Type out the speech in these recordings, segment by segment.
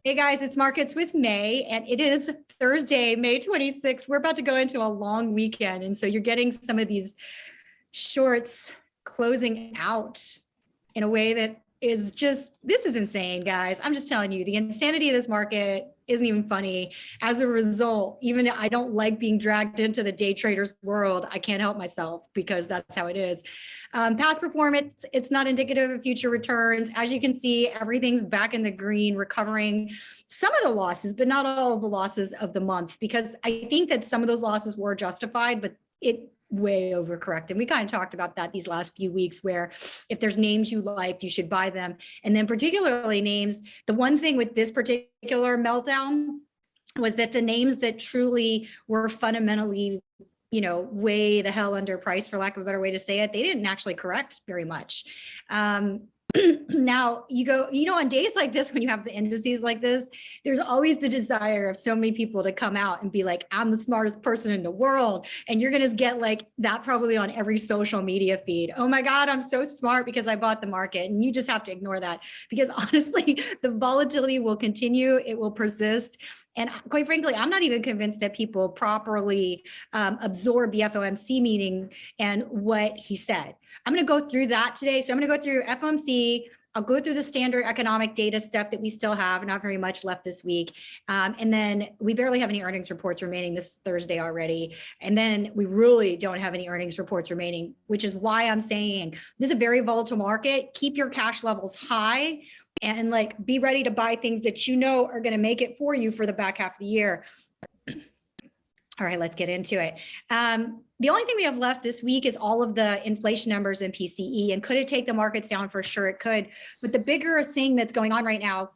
Hey guys, it's Markets with May, and it is Thursday, May 26th. We're about to go into a long weekend, and so you're getting some of these shorts closing out in a way that is just, this is insane, guys. I'm just telling you, the insanity of this market isn't even funny. As a result, even I don't like being dragged into the day traders world. I can't help myself because that's how it is. Past performance, it's not indicative of future returns. As you can see, everything's back in the green, recovering some of the losses, but not all of the losses of the month, because I think that some of those losses were justified, but it way overcorrected. We kind of talked about that these last few weeks, where if there's names you liked, you should buy them. And then particularly names, the one thing with this particular meltdown was that the names that truly were fundamentally, you know, way the hell underpriced, for lack of a better way to say it, they didn't actually correct very much. Now you go, you know, on days like this, when you have the indices like this, there's always the desire of so many people to come out and be like, I'm the smartest person in the world. And you're going to get like that probably on every social media feed. Oh my God, I'm so smart because I bought the market. And you just have to ignore that, because honestly, the volatility will continue. It will persist. And quite frankly, I'm not even convinced that people properly absorb the FOMC meeting and what he said. I'm going to go through that today. So I'm going to go through FOMC. I'll go through the standard economic data stuff that we still have, not very much left this week. And then we barely have any earnings reports remaining this Thursday already. And then we really don't have any earnings reports remaining, which is why I'm saying this is a very volatile market. Keep your cash levels high and like be ready to buy things that you know are going to make it for you for the back half of the year. All right, let's get into it. The only thing we have left this week is all of the inflation numbers in PCE. And could it take the markets down? For sure it could. But the bigger thing that's going on right now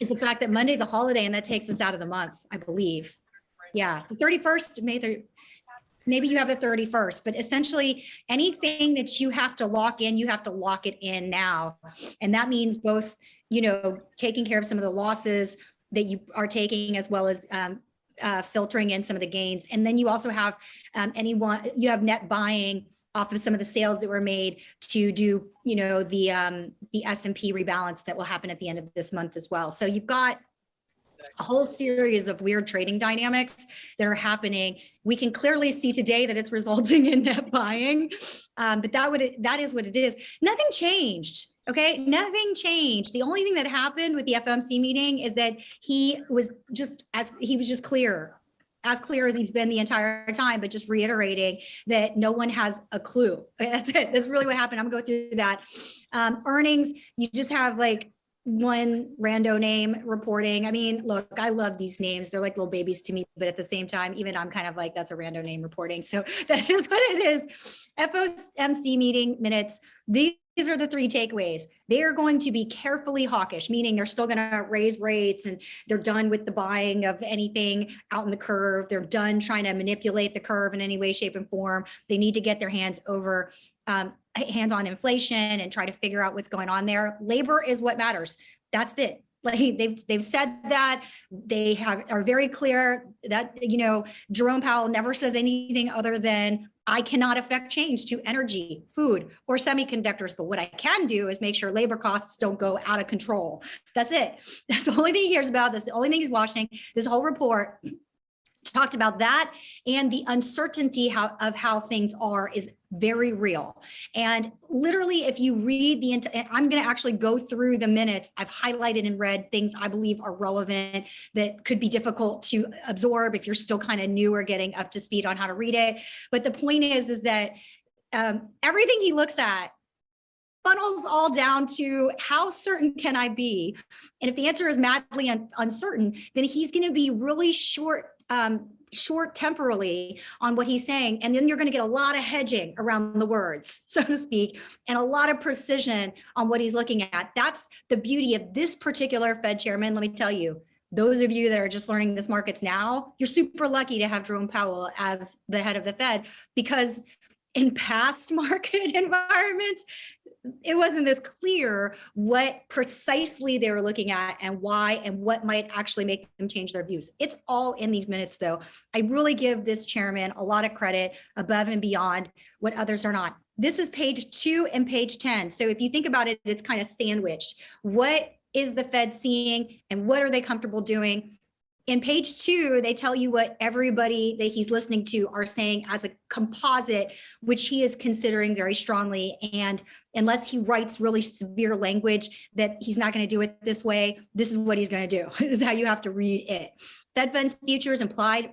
is the fact that Monday's a holiday, and that takes us out of the month, I believe. Yeah, the 31st, maybe you have the 31st, but essentially anything that you have to lock in, you have to lock it in now. And that means both, you know, taking care of some of the losses that you are taking, as well as filtering in some of the gains. And then you also have you have net buying off of some of the sales that were made to do, you know, the S&P rebalance that will happen at the end of this month as well. So you've got a whole series of weird trading dynamics that are happening. We can clearly see today that it's resulting in net buying, but that is what it is. Nothing changed. Okay, nothing changed. The only thing that happened with the FOMC meeting is that he was just clear as he's been the entire time, but just reiterating that no one has a clue. That's it. That's really what happened. I'm gonna go through that. Earnings, you just have like one rando name reporting. I mean, look, I love these names. They're like little babies to me, but at the same time, even I'm kind of like, that's a rando name reporting. So that is what it is. FOMC meeting minutes. These are the three takeaways. They are going to be carefully hawkish, meaning they're still going to raise rates, and they're done with the buying of anything out in the curve. They're done trying to manipulate the curve in any way, shape, and form. They need to get their hands on inflation and try to figure out what's going on there. Labor is what matters. That's it. Like they've said that. They are very clear that, you know, Jerome Powell never says anything other than, I cannot affect change to energy, food, or semiconductors, but what I can do is make sure labor costs don't go out of control. That's it. That's the only thing he hears about. That's the only thing he's watching. This whole report talked about that, and the uncertainty of how things are is very real. And literally, if you read I'm going to actually go through the minutes. I've highlighted and read things I believe are relevant that could be difficult to absorb if you're still kind of new or getting up to speed on how to read it. But the point is that everything he looks at funnels all down to, how certain can I be? And if the answer is madly uncertain, then he's going to be really short temporally on what he's saying. And then you're going to get a lot of hedging around the words, so to speak, and a lot of precision on what he's looking at. That's the beauty of this particular Fed chairman. Let me tell you, those of you that are just learning this markets now, you're super lucky to have Jerome Powell as the head of the Fed, because in past market environments, it wasn't this clear what precisely they were looking at and why, and what might actually make them change their views. It's all in these minutes, though. I really give this chairman a lot of credit above and beyond what others are not. This is page 2 and page 10. So if you think about it, it's kind of sandwiched. What is the Fed seeing and what are they comfortable doing? In page 2, they tell you what everybody that he's listening to are saying as a composite, which he is considering very strongly. And unless he writes really severe language that he's not going to do it this way, this is what he's going to do. This is how you have to read it. Fed funds futures implied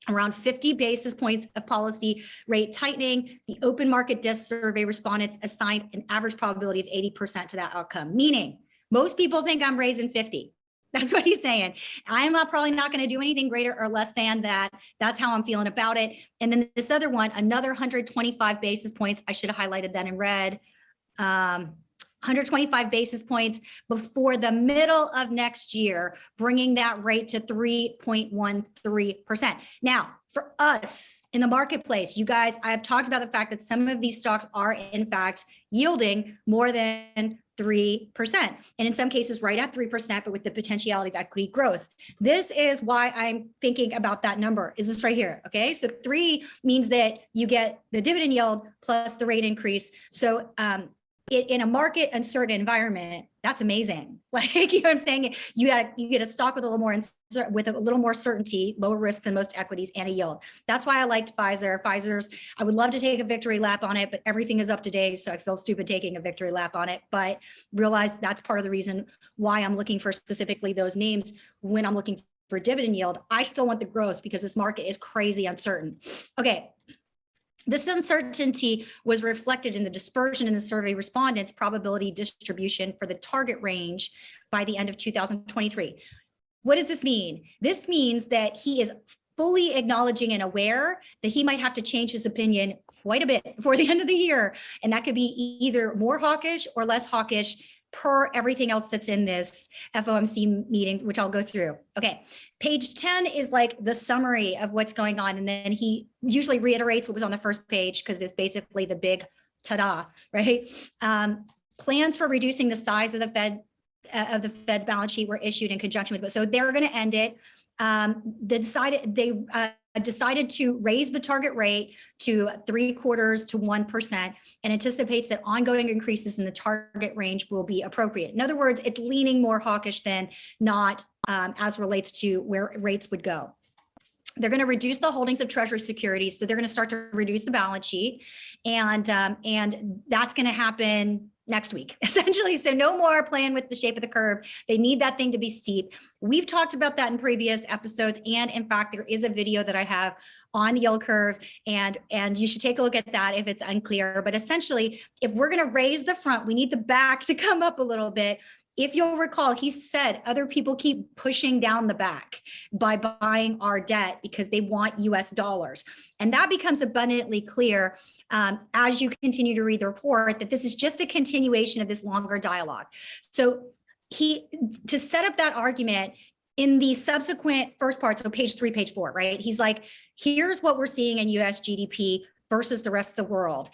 around 50 basis points of policy rate tightening. The open market desk survey respondents assigned an average probability of 80% to that outcome, meaning most people think I'm raising 50. That's what he's saying. I'm probably not going to do anything greater or less than that. That's how I'm feeling about it. And then this other one, another 125 basis points. I should have highlighted that in red. 125 basis points before the middle of next year, bringing that rate to 3.13%. Now, for us in the marketplace, you guys, I have talked about the fact that some of these stocks are in fact yielding more than 3%, and in some cases right at 3%, but with the potentiality of equity growth. This is why I'm thinking about that number, is this right here, okay? So 3 means that you get the dividend yield plus the rate increase. So in a market uncertain environment, that's amazing. Like, you know what I'm saying? You get a stock with a little more certainty, lower risk than most equities, and a yield. That's why I liked Pfizer. Pfizer's, I would love to take a victory lap on it, but everything is up to date, so I feel stupid taking a victory lap on it. But realize that's part of the reason why I'm looking for specifically those names when I'm looking for dividend yield. I still want the growth because this market is crazy uncertain. Okay. This uncertainty was reflected in the dispersion in the survey respondents' probability distribution for the target range by the end of 2023. What does this mean? This means that he is fully acknowledging and aware that he might have to change his opinion quite a bit before the end of the year. And that could be either more hawkish or less hawkish per everything else that's in this FOMC meeting, which I'll go through. Okay, page 10 is like the summary of what's going on. And then he usually reiterates what was on the first page because it's basically the big ta-da, right? Plans for reducing the size of the Fed's balance sheet were issued in conjunction with it. So they're going to end it. They decided to raise the target rate to 0.75% to 1% and anticipates that ongoing increases in the target range will be appropriate. In other words, it's leaning more hawkish than not as relates to where rates would go. They're going to reduce the holdings of Treasury securities. So they're going to start to reduce the balance sheet. And that's going to happen next week, essentially. So no more playing with the shape of the curve. They need that thing to be steep. We've talked about that in previous episodes. And in fact, there is a video that I have on the yield curve, and you should take a look at that if it's unclear. But essentially, if we're going to raise the front, we need the back to come up a little bit. If you'll recall, he said other people keep pushing down the back by buying our debt because they want US dollars. And that becomes abundantly clear as you continue to read the report that this is just a continuation of this longer dialogue. So to set up that argument in the subsequent first part, so page 3, page 4, right? He's like, here's what we're seeing in US GDP versus the rest of the world.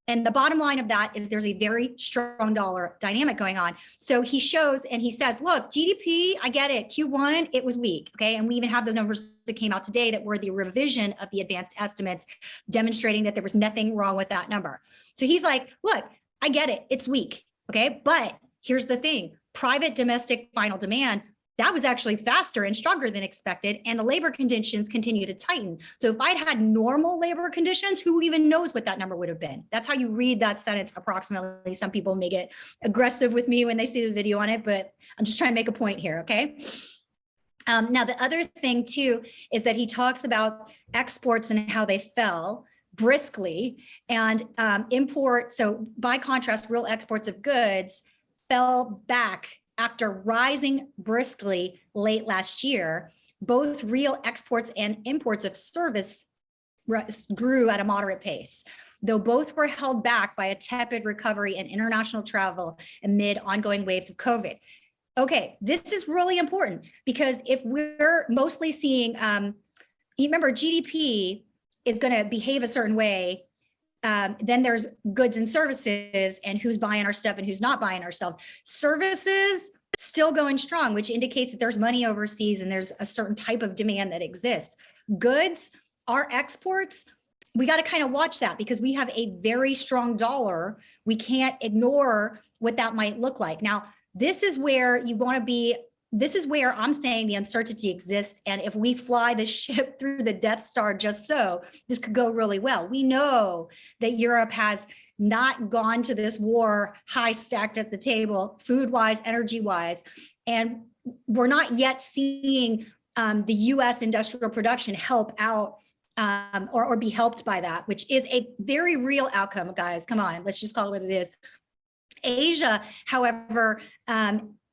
And the bottom line of that is there's a very strong dollar dynamic going on. So he shows and he says, look, GDP, I get it. Q1, it was weak. Okay. And we even have the numbers that came out today that were the revision of the advanced estimates demonstrating that there was nothing wrong with that number. So he's like, look, I get it. It's weak. Okay. But here's the thing. Private domestic final demand, that was actually faster and stronger than expected. And the labor conditions continue to tighten. So if I'd had normal labor conditions, who even knows what that number would have been? That's how you read that sentence approximately. Some people may get aggressive with me when they see the video on it, but I'm just trying to make a point here, okay? Now, the other thing too, is that he talks about exports and how they fell briskly and so by contrast, real exports of goods fell back after rising briskly late last year. Both real exports and imports of service grew at a moderate pace, though both were held back by a tepid recovery in international travel amid ongoing waves of COVID. Okay, this is really important because if we're mostly seeing, you remember GDP is going to behave a certain way. Then there's goods and services and who's buying our stuff and who's not buying our stuff. Services still going strong, which indicates that there's money overseas and there's a certain type of demand that exists. Goods, our exports, we got to kind of watch that because we have a very strong dollar. We can't ignore what that might look like. Now, this is where you want to be. This is where I'm saying the uncertainty exists. And if we fly the ship through the Death Star just so, this could go really well. We know that Europe has not gone to this war high stacked at the table, food-wise, energy-wise. And we're not yet seeing the US industrial production help out or be helped by that, which is a very real outcome, guys. Come on, let's just call it what it is. Asia, however,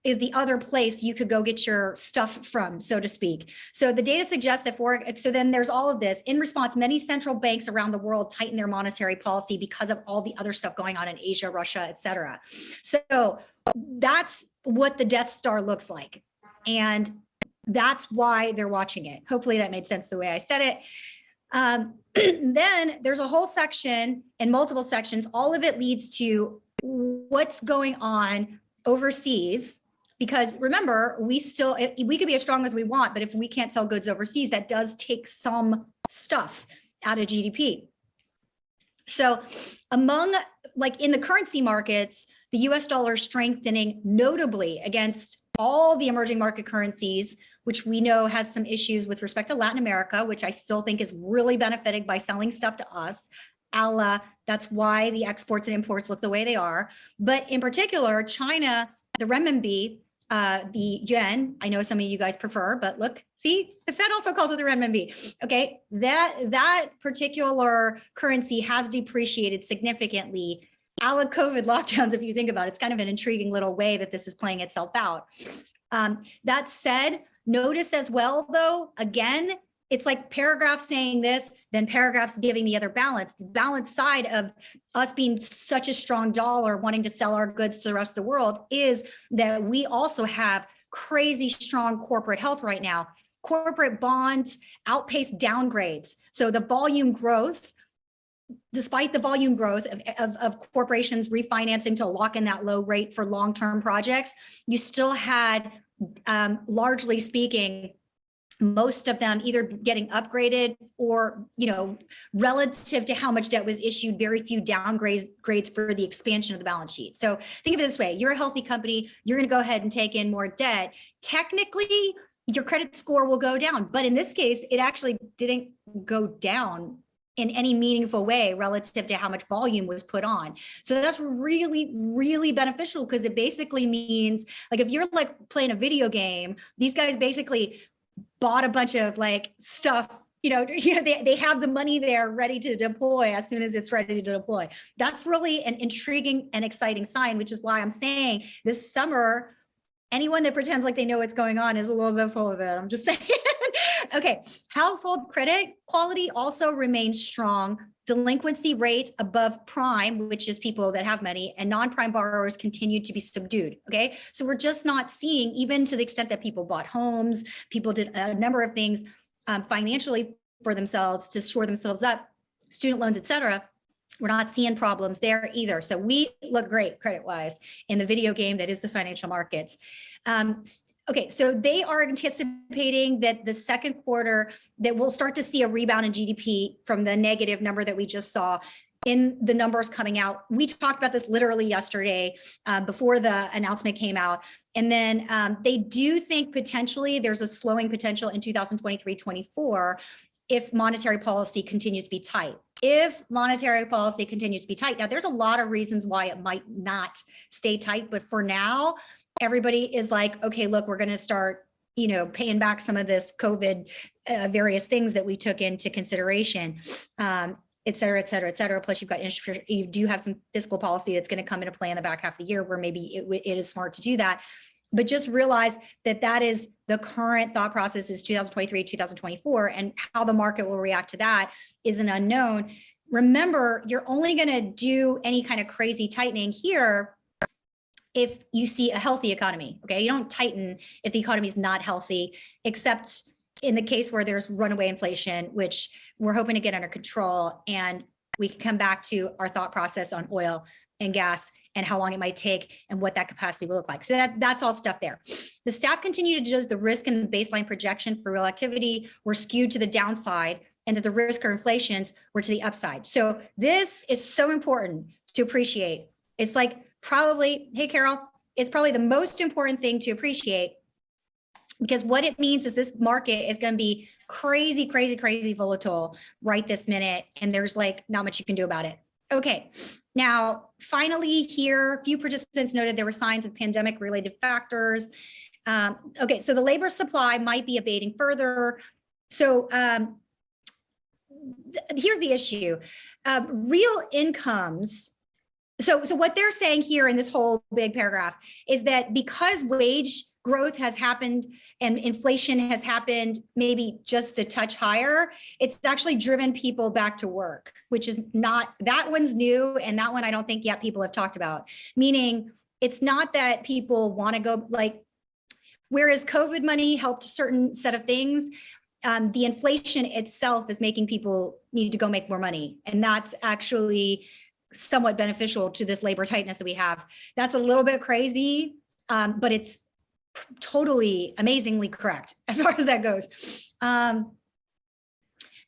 is the other place you could go get your stuff from, so to speak. So the data suggests that so then there's all of this. In response, many central banks around the world tighten their monetary policy because of all the other stuff going on in Asia, Russia, et cetera. So that's what the Death Star looks like. And that's why they're watching it. Hopefully that made sense the way I said it. Then there's a whole section and multiple sections. All of it leads to what's going on overseas. Because remember, we could be as strong as we want, but if we can't sell goods overseas, that does take some stuff out of GDP. So like in the currency markets, the US dollar is strengthening notably against all the emerging market currencies, which we know has some issues with respect to Latin America, which I still think is really benefited by selling stuff to us. That's why the exports and imports look the way they are. But in particular, China, the renminbi, the yuan, I know some of you guys prefer, but look, see, the Fed also calls it the renminbi. Okay, that particular currency has depreciated significantly. A la COVID lockdowns, if you think about it, it's kind of an intriguing little way that this is playing itself out. That said, notice as well, though, again, it's like paragraphs saying this, then paragraphs giving the other balance. The balance side of us being such a strong dollar, wanting to sell our goods to the rest of the world, is that we also have crazy strong corporate health right now. Corporate bonds outpace downgrades. So the volume growth, despite the volume growth of corporations refinancing to lock in that low rate for long-term projects, you still had, largely speaking, most of them either getting upgraded or, relative to how much debt was issued, very few downgrades for the expansion of the balance sheet. So think of it this way, you're a healthy company, you're going to go ahead and take in more debt. Technically, your credit score will go down. But in this case, it actually didn't go down in any meaningful way relative to how much volume was put on. So that's really, really beneficial, because it basically means, like, if you're like playing a video game, these guys basically bought a bunch of like stuff, they have the money there ready to deploy as soon as it's ready to deploy. That's really an intriguing and exciting sign, which is why I'm saying this summer, anyone that pretends like they know what's going on is a little bit full of it. I'm just saying. Okay, household credit quality also remains strong. Delinquency rates above prime, which is people that have money, and non-prime borrowers continue to be subdued. Okay, so we're just not seeing, even to the extent that people bought homes, people did a number of things financially for themselves to shore themselves up, student loans, et cetera. We're not seeing problems there either. So we look great credit-wise in the video game that is the financial markets. Okay, so they are anticipating that the second quarter, that we'll start to see a rebound in GDP from the negative number that we just saw in the numbers coming out. We talked about this literally yesterday before the announcement came out. And then they do think potentially there's a slowing potential in 2023-24 if monetary policy continues to be tight. If monetary policy continues to be tight. Now, there's a lot of reasons why it might not stay tight, but for now, everybody is like, okay, look, we're going to start, paying back some of this COVID various things that we took into consideration, et cetera, et cetera, et cetera. Plus you've got you do have some fiscal policy that's going to come into play in the back half of the year where maybe it is smart to do that. But just realize that that is the current thought process is 2023, 2024, and how the market will react to that is an unknown. Remember, you're only going to do any kind of crazy tightening here if you see a healthy economy. Okay, you don't tighten if the economy is not healthy, except in the case where there's runaway inflation, which we're hoping to get under control. And we can come back to our thought process on oil and gas and how long it might take and what that capacity will look like. So that's all stuff there. The staff continue to judge the risk and the baseline projection for real activity were skewed to the downside, and that the risk or inflations were to the upside. So this is so important to appreciate. It's like, probably, hey, Carol, is probably the most important thing to appreciate, because what it means is this market is going to be crazy, crazy, crazy volatile right this minute. And there's like not much you can do about it. Okay. Now, finally here, a few participants noted there were signs of pandemic related factors. Okay. So the labor supply might be abating further. So here's the issue. Real incomes. So what they're saying here in this whole big paragraph is that because wage growth has happened and inflation has happened maybe just a touch higher, it's actually driven people back to work, which is not, that one's new. And that one I don't think yet people have talked about, meaning it's not that people want to go, like, whereas COVID money helped a certain set of things, the inflation itself is making people need to go make more money. And that's actually somewhat beneficial to this labor tightness that we have. That's a little bit crazy, but it's totally amazingly correct as far as that goes.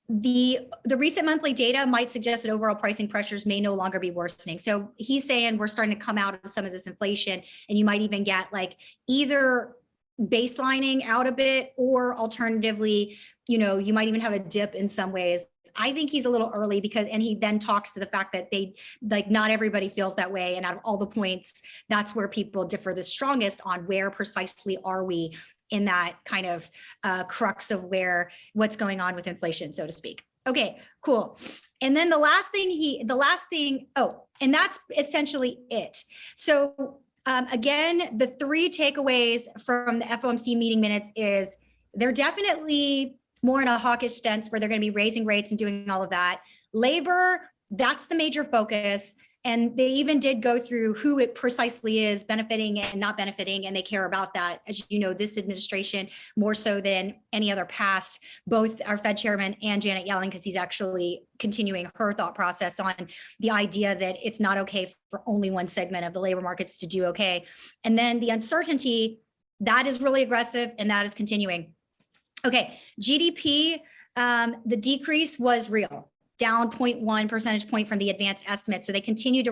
The recent monthly data might suggest that overall pricing pressures may no longer be worsening. So he's saying we're starting to come out of some of this inflation, and you might even get like either baselining out a bit, or alternatively, you might even have a dip in some ways. I think he's a little early because, and he then talks to the fact that not everybody feels that way. And out of all the points, that's where people differ the strongest on where precisely are we in that kind of crux of what's going on with inflation, so to speak. Okay, cool. And then the last thing, and that's essentially it. So again, the three takeaways from the FOMC meeting minutes is they're definitely more in a hawkish stance where they're going to be raising rates and doing all of that. Labor, that's the major focus. And they even did go through who it precisely is benefiting and not benefiting, and they care about that. As you know, this administration, more so than any other past, both our Fed chairman and Janet Yellen, because he's actually continuing her thought process on the idea that it's not okay for only one segment of the labor markets to do okay. And then the uncertainty, that is really aggressive, and that is continuing. Okay, GDP, the decrease was real, down 0.1 percentage point from the advanced estimate. So they continue to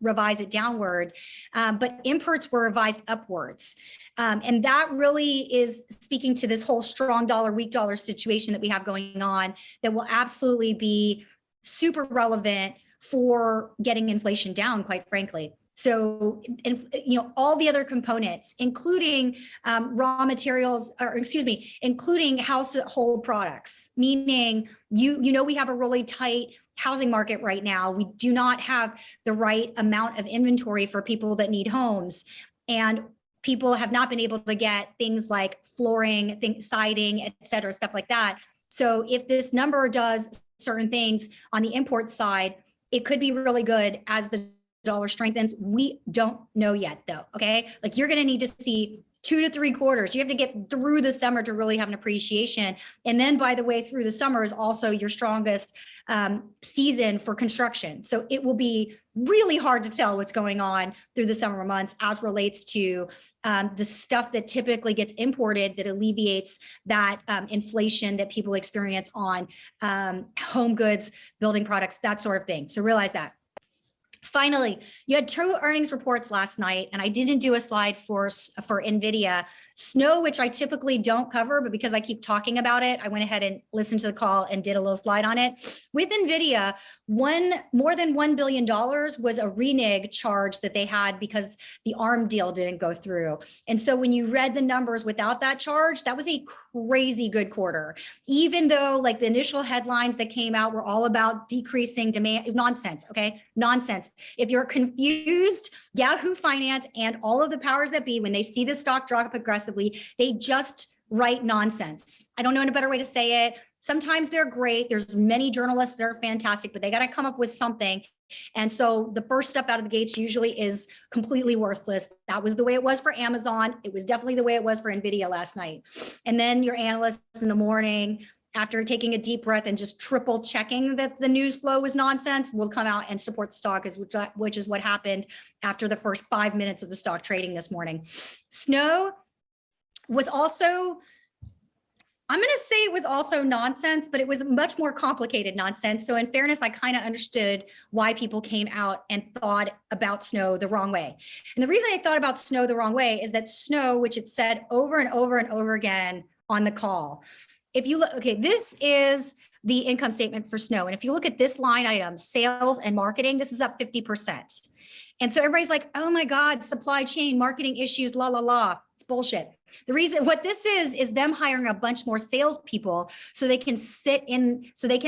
revise it downward, but imports were revised upwards. And that really is speaking to this whole strong dollar, weak dollar situation that we have going on that will absolutely be super relevant for getting inflation down, quite frankly. So, all the other components, including raw materials, including household products, meaning, we have a really tight housing market right now. We do not have the right amount of inventory for people that need homes. And people have not been able to get things like flooring, siding, et cetera, stuff like that. So if this number does certain things on the import side, it could be really good as the dollar strengthens. We don't know yet though. Okay. Like you're going to need to see 2 to 3 quarters. You have to get through the summer to really have an appreciation. And then by the way, through the summer is also your strongest season for construction. So it will be really hard to tell what's going on through the summer months as relates to the stuff that typically gets imported that alleviates that inflation that people experience on home goods, building products, that sort of thing. So realize that. Finally, you had 2 earnings reports last night, and I didn't do a slide for NVIDIA. Snow, which I typically don't cover, but because I keep talking about it, I went ahead and listened to the call and did a little slide on it. With NVIDIA, more than $1 billion was a renege charge that they had because the ARM deal didn't go through. And so when you read the numbers without that charge, that was a crazy good quarter. Even though like the initial headlines that came out were all about decreasing demand, is nonsense, okay? Nonsense. If you're confused, Yahoo Finance and all of the powers that be, when they see the stock drop aggressively, they just write nonsense. I don't know a better way to say it. Sometimes they're great. There's many journalists that are fantastic, but they got to come up with something. And so the first step out of the gates usually is completely worthless. That was the way it was for Amazon. It was definitely the way it was for NVIDIA last night. And then your analysts in the morning, after taking a deep breath and just triple checking that the news flow was nonsense, will come out and support the stock, which is what happened after the first 5 minutes of the stock trading this morning. Snow was also, I'm going to say it was also nonsense, but it was much more complicated nonsense. So in fairness, I kind of understood why people came out and thought about snow the wrong way. And the reason I thought about snow the wrong way is that snow, which it said over and over and over again on the call. If you look, okay, this is the income statement for snow. And if you look at this line item, sales and marketing, this is up 50%. And so everybody's like, oh my God, supply chain, marketing issues, la, la, la. It's bullshit. The reason what this is them hiring a bunch more salespeople so they can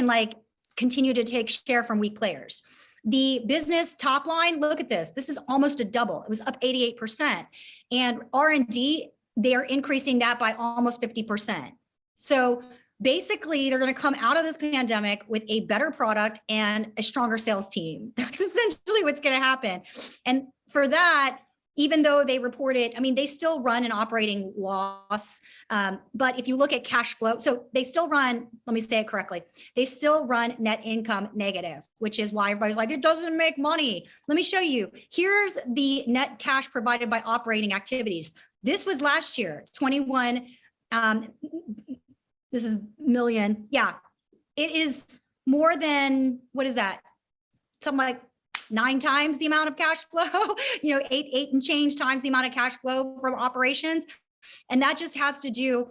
like continue to take share from weak players. The business top line, look at this. This is almost a double. It was up 88%. And R&D, they're increasing that by almost 50%. So basically, they're going to come out of this pandemic with a better product and a stronger sales team. That's essentially what's going to happen. And for that, even though they reported, I mean, they still run an operating loss. But if you look at cash flow, so they still run, let me say it correctly, they still run net income negative, which is why everybody's like, it doesn't make money. Let me show you. Here's the net cash provided by operating activities. This was last year, 21, this is million. Yeah, it is more than, what is that? Something like 9 times the amount of cash flow, you know, eight and change times the amount of cash flow from operations. And that just has to do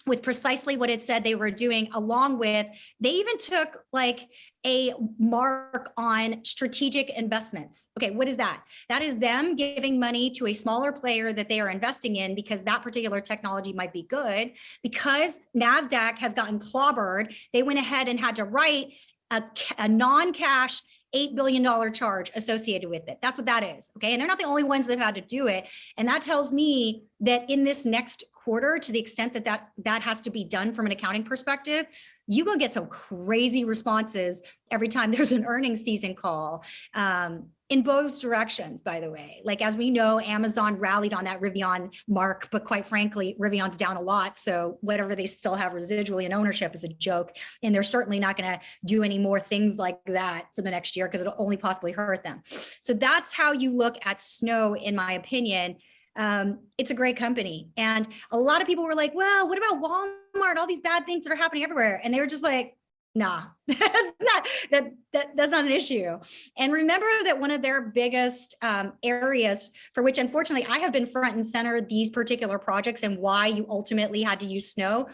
with precisely what it said they were doing, along with, they even took like a mark on strategic investments. Okay, what is that? That is them giving money to a smaller player that they are investing in because that particular technology might be good. Because NASDAQ has gotten clobbered, they went ahead and had to write a non-cash $8 billion charge associated with it. That's what that is. Okay. And they're not the only ones that have had to do it. And that tells me that in this next quarter, to the extent that that has to be done from an accounting perspective, you're going to get some crazy responses every time there's an earnings season call. In both directions, by the way. Like, as we know, Amazon rallied on that Rivian mark, but quite frankly, Rivion's down a lot. So whatever they still have residually in ownership is a joke. And they're certainly not going to do any more things like that for the next year because it'll only possibly hurt them. So that's how you look at Snow, in my opinion. It's a great company. And a lot of people were like, well, what about Walmart? All these bad things that are happening everywhere. And they were just like, nah, that's not an issue. And remember that one of their biggest areas for which, unfortunately, I have been front and center these particular projects and why you ultimately had to use Snow.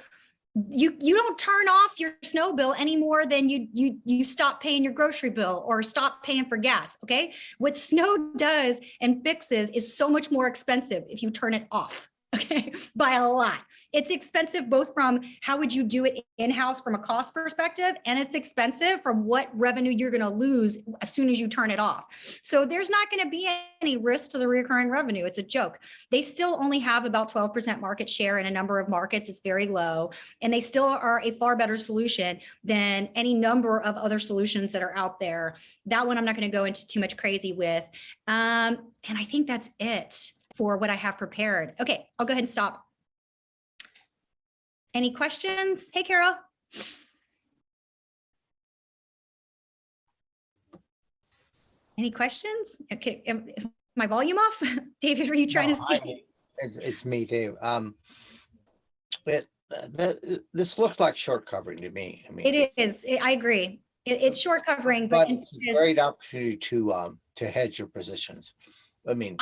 You don't turn off your Snow bill any more than you stop paying your grocery bill or stop paying for gas. Okay, what Snow does and fixes is so much more expensive if you turn it off. Okay, by a lot. It's expensive both from how would you do it in-house from a cost perspective, and it's expensive from what revenue you're going to lose as soon as you turn it off. So there's not going to be any risk to the recurring revenue. It's a joke. They still only have about 12% market share in a number of markets. It's very low, and they still are a far better solution than any number of other solutions that are out there. That one I'm not going to go into too much crazy with. And I think that's it for what I have prepared. Okay, I'll go ahead and stop. Any questions? Hey, Carol. Any questions? Okay, is my volume off? David, are you trying to speak? It's me too. This looks like short covering to me. I mean, it is. I agree. It's short covering, but it's a great opportunity to hedge your positions. I mean,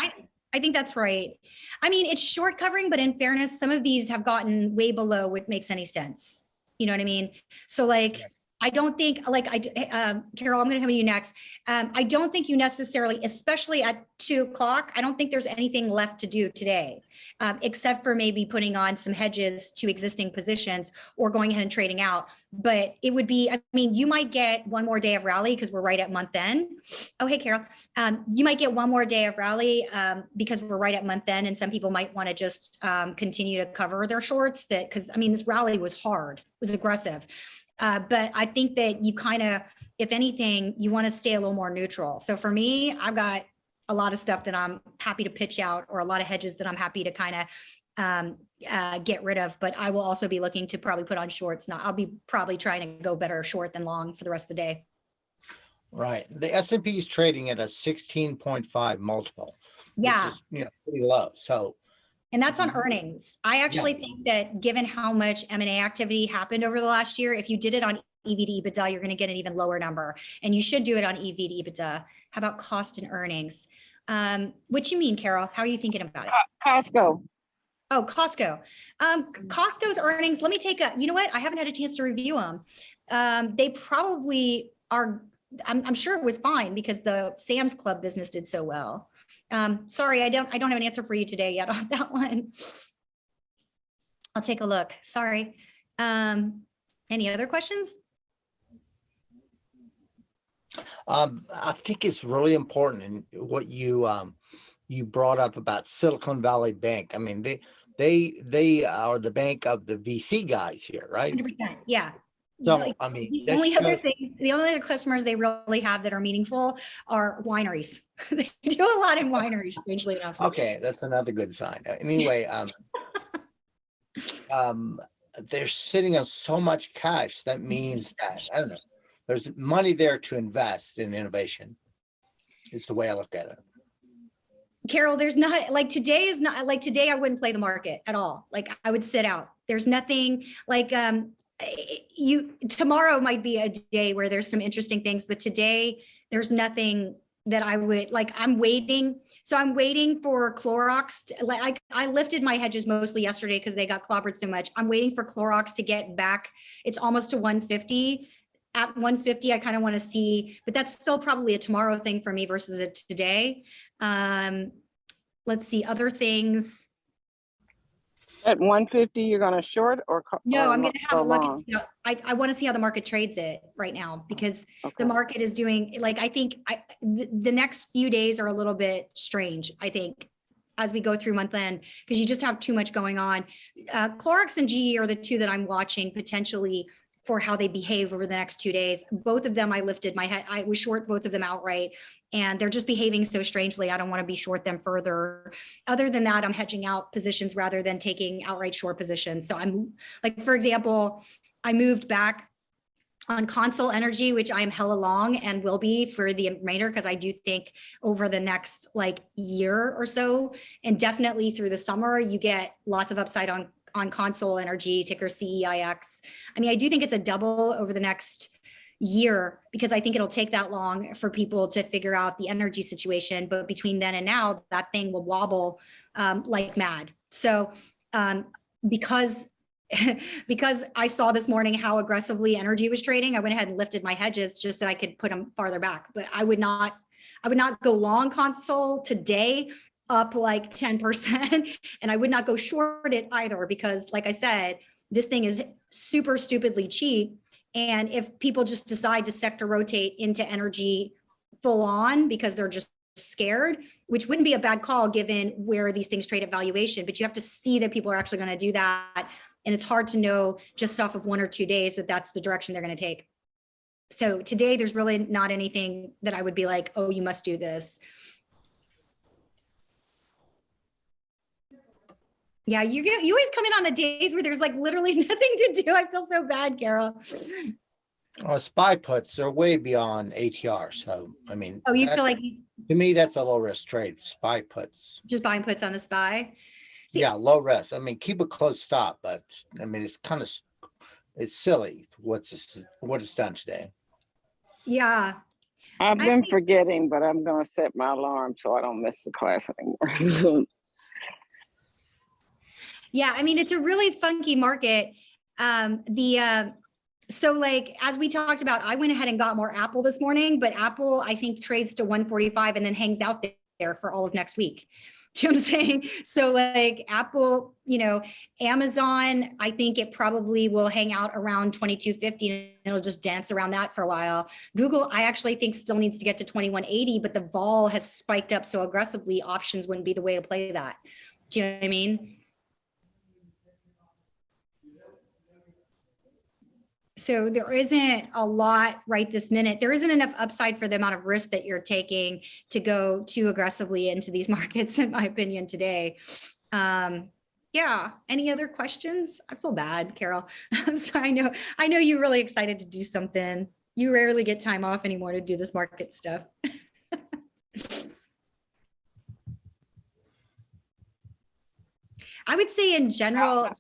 I think that's right. I mean, it's short covering, but in fairness, some of these have gotten way below what makes any sense. You know what I mean? So like, I don't think, like, Carol, I'm going to come to you next. I don't think you necessarily, especially at 2 o'clock, I don't think there's anything left to do today, except for maybe putting on some hedges to existing positions or going ahead and trading out. But it would be, I mean, you might get one more day of rally because we're right at month end. Oh, hey, Carol. You might get one more day of rally because we're right at month end, and some people might want to just continue to cover their shorts that, because I mean, this rally was hard, it was aggressive. But I think that you kind of, if anything, you want to stay a little more neutral. So for me, I've got a lot of stuff that I'm happy to pitch out, or a lot of hedges that I'm happy to kind of get rid of. But I will also be looking to probably put on shorts. Now, I'll be probably trying to go better short than long for the rest of the day. Right. The S&P is trading at a 16.5 multiple. Yeah. Which is, pretty low. So And that's on earnings. I actually think that given how much M&A activity happened over the last year, if you did it on EV to EBITDA, you're going to get an even lower number. And you should do it on EV to EBITDA. How about cost and earnings? What you mean, Carol? How are you thinking about it? Costco. Oh, Costco. Costco's earnings, let me take a, you know what? I haven't had a chance to review them. They probably are, I'm sure it was fine because the Sam's Club business did so well. Sorry, I don't have an answer for you today yet on that one. I'll take a look. Sorry. Any other questions? I think it's really important in what you brought up about Silicon Valley Bank. I mean, they are the bank of the VC guys here, right? 100%. Yeah. So, Like, I mean, the only other customers they really have that are meaningful are wineries. They do a lot in wineries, strangely enough. okay, that's another good sign. Anyway, they're sitting on so much cash. That means that, I don't know, there's money there to invest in innovation. It's the way I look at it. Carol, there's not like today is not like today. I wouldn't play the market at all. Like I would sit out. There's nothing like tomorrow might be a day where there's some interesting things, but today there's nothing that I would like. I'm waiting. So I'm waiting for Clorox. Like I lifted my hedges mostly yesterday because they got clobbered so much. I'm waiting for Clorox to get back. It's almost to 150. At 150, I kind of want to see, but that's still probably a tomorrow thing for me versus a today. Let's see other things. At 150, you're going to short or no? I'm going to have a look. Long? I want to see how the market trades it right now because the market is doing like I think the next few days are a little bit strange. I think as we go through month end because you just have too much going on. Clorox and GE are the two that I'm watching potentially for how they behave over the next 2 days. Both of them, I lifted my head. I was short both of them outright, and they're just behaving so strangely. I don't want to be short them further. Other than that, I'm hedging out positions rather than taking outright short positions. So I'm like, for example, I moved back on Console Energy, which I'm hella long and will be for the remainder because I do think over the next like year or so, and definitely through the summer, you get lots of upside on Console Energy, ticker CEIX. I mean, I do think it's a double over the next year because I think it'll take that long for people to figure out the energy situation. But between then and now, that thing will wobble like mad. So because I saw this morning how aggressively energy was trading, I went ahead and lifted my hedges just so I could put them farther back. But I would not go long Console today up like 10%. And I would not go short it either, because like I said, this thing is super stupidly cheap. And if people just decide to sector rotate into energy full on because they're just scared, which wouldn't be a bad call given where these things trade at valuation, but you have to see that people are actually going to do that. And it's hard to know just off of 1 or 2 days that that's the direction they're going to take. So today, there's really not anything that I would be like, oh, you must do this. Yeah, you always come in on the days where there's like literally nothing to do. I feel so bad, Carol. Well, SPY puts are way beyond ATR. So, I mean, oh, you feel like to me, that's a low risk trade. SPY puts. Just buying puts on the SPY? See, yeah, low risk. I mean, keep a close stop, but I mean, it's kind of, it's silly what it's done today. Yeah. I've been forgetting, but I'm going to set my alarm so I don't miss the class anymore. Yeah, I mean, it's a really funky market. So like, as we talked about, I went ahead and got more Apple this morning, but Apple, I think, trades to 145 and then hangs out there for all of next week. Do you know what I'm saying? So like Apple, you know, Amazon, I think it probably will hang out around 2250 and it'll just dance around that for a while. Google, I actually think still needs to get to 2180, but the vol has spiked up so aggressively, options wouldn't be the way to play that. Do you know what I mean? So there isn't a lot right this minute. There isn't enough upside for the amount of risk that you're taking to go too aggressively into these markets, in my opinion, today. Yeah. Any other questions? I feel bad, Carol. I'm sorry. I know you're really excited to do something. You rarely get time off anymore to do this market stuff. I would say in general,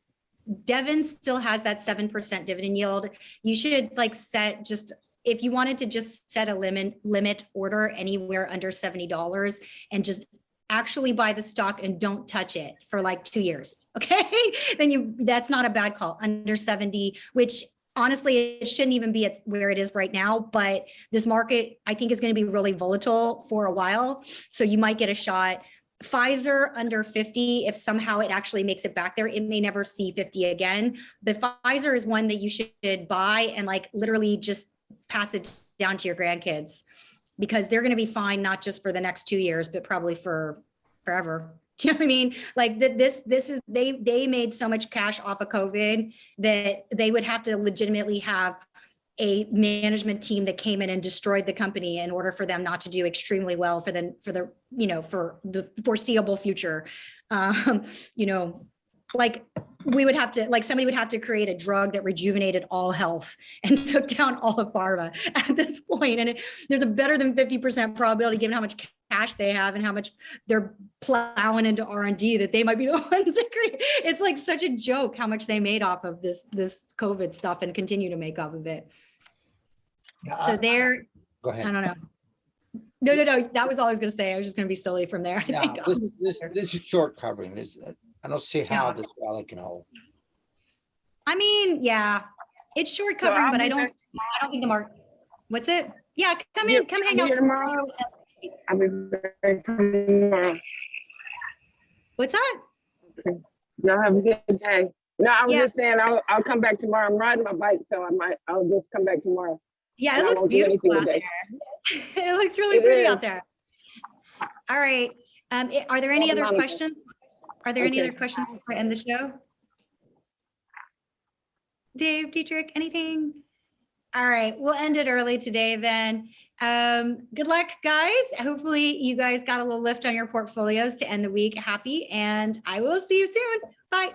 Devon still has that 7% dividend yield. You should like set just, if you wanted to just set a limit order anywhere under $70 and just actually buy the stock and don't touch it for like 2 years. Okay. Then that's not a bad call under 70, which honestly, it shouldn't even be at where it is right now, but this market, I think, is going to be really volatile for a while. So you might get a shot. Pfizer under 50, if somehow it actually makes it back there, it may never see 50 again. But Pfizer is one that you should buy and like literally just pass it down to your grandkids, because they're going to be fine, not just for the next 2 years, but probably for forever. Do you know what I mean? Like this is, they made so much cash off of COVID that they would have to legitimately have a management team that came in and destroyed the company in order for them not to do extremely well for the foreseeable future. Like we would have to, like somebody would have to create a drug that rejuvenated all health and took down all of pharma at this point. And there's a better than 50% probability, given how much cash they have and how much they're plowing into R&D, that they might be the ones that create. It's like such a joke how much they made off of this COVID stuff and continue to make off of it. Yeah, So they're, go ahead. I don't know. No. That was all I was going to say. I was just going to be silly from there. Yeah, this is short covering. I don't see how this rally can hold. I mean, yeah, it's short covering, but I don't think the market. What's it? Yeah, come hang out tomorrow. I'll be back tomorrow. What's that? Y'all have a good day. No, I was just saying I'll come back tomorrow. I'm riding my bike, so I'll just come back tomorrow. Yeah, it looks beautiful out there. It looks really pretty out there. All right. Are there any other questions? Are there any other questions before I end the show? Dave, Dietrich, anything? All right, we'll end it early today then. Good luck, guys. Hopefully you guys got a little lift on your portfolios to end the week happy, and I will see you soon. Bye.